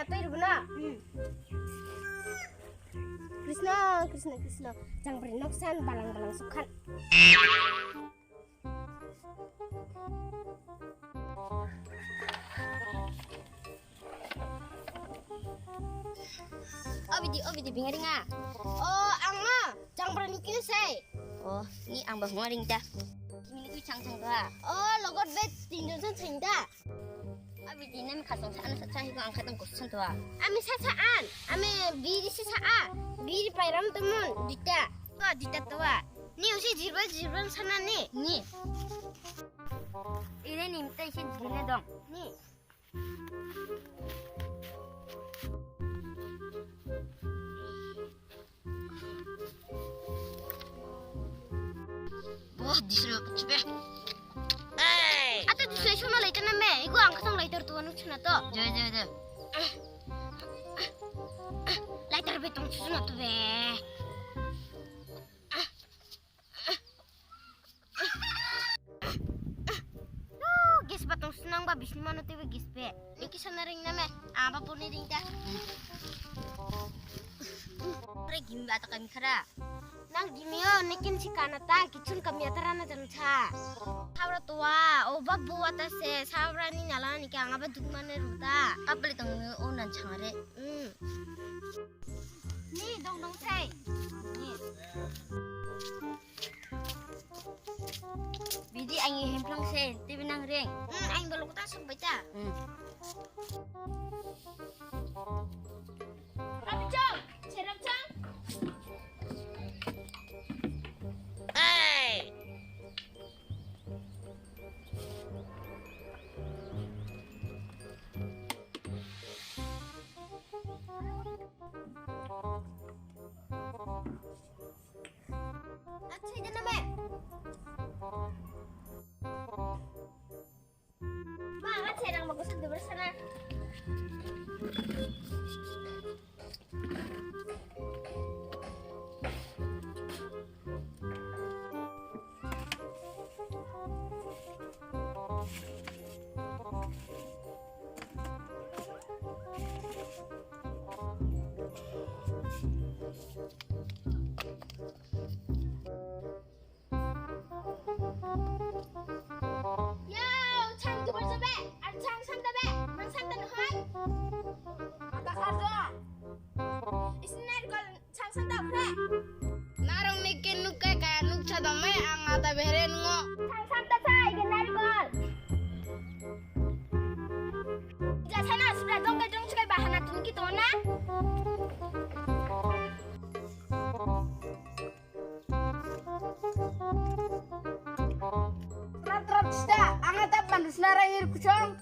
atau irbuna. Krishna, Krishna, Krishna. Jang beri noksan balang-balang sukan. Oh bidi bingaring ah. Oh, anga. Jang beri nukin say. Oh, ni ang bahungaring ta. Kimi ni chang-chang doa. Oh, logot bet tinjun san sengda. Oh bidi nem kasong sa ano sa chahi ko ang katang kusun doa. Ami sasaan. Ami biri sasa. Biri pairam temun. Dita. Tua dita tua. Ni usi jirbal sana ni. Ni. Ire ni mta isi dine dong. Ni. Wah, disuruh cepet. Atau disuruh cuma later na me. Iku ang kasang later tuan ucuna to. Jauh. Later betong cuna to be. Gis batong senang ba bisni mano tewe gis be. Niki sana ring na me. Apa pun ni ring ta. Pre gimba atau kami kara. Nang gimio nikin si kanata kitchen kami atarana jancha. Sabra tua obak buata se sabra ni nala ni kang apa dukmane ruta. Kapal itong unan changare. Ni dong say. Ni. Bidi ang ihemplang se, tibi nang ring. Aing balu kuta sampai ta. Rapi chong, cerang chong. Banget cerang bagus di bersana. Narong mikin nuke kaya nuk cadame ang ata beren ngo. Sang santa say genar kol. Jasana sudah dong gedung sukai bahana tun kita na. Rat sudah angata pandus narayir kucong.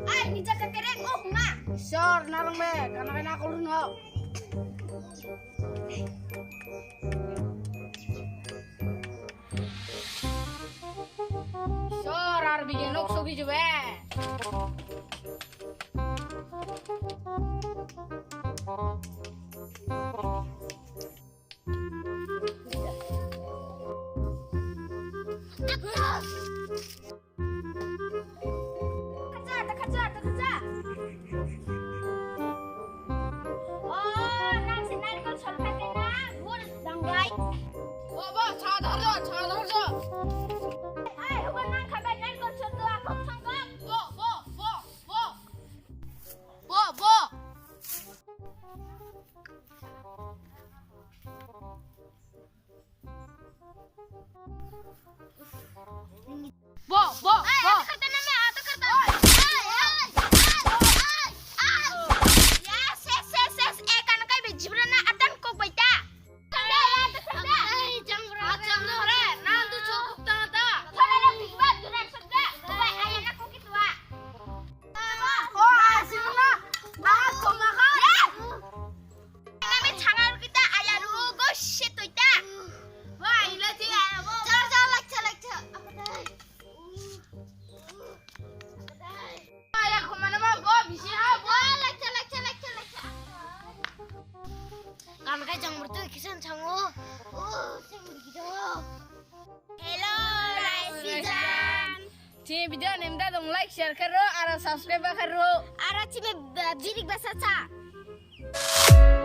Ay nija kekereng ma. Sure narong be kana aku lungo. Sorar bikin nuk sugi juga. Kaca. Oh, nang sinar kol solkat na, bul danggay. Ba, 차다. Ay, huwag nang kabayan kol solto ako sanggap. Bo. Kata nama atau kata. Ses. Kan kay bejibra na atan ko baita. Kada. Acam sore, nanti cukup tata. Sore na bibat duran sedda. Bay ayan ako kitwa. Oh, asin na. Ako makan. Kami changar kita ayan ugo shit ita. Wah, ila ti amo. Jangan lakcha. Apa dai? Ay, ako man naman go bisi ha. Wah, lakcha. Kami kay jang mertu kisan chango. Oh, sing begitu. Hello, Raisijan. Ci video nemda dong like share karo, ara subscribe karo. Ara cime birik basa ca.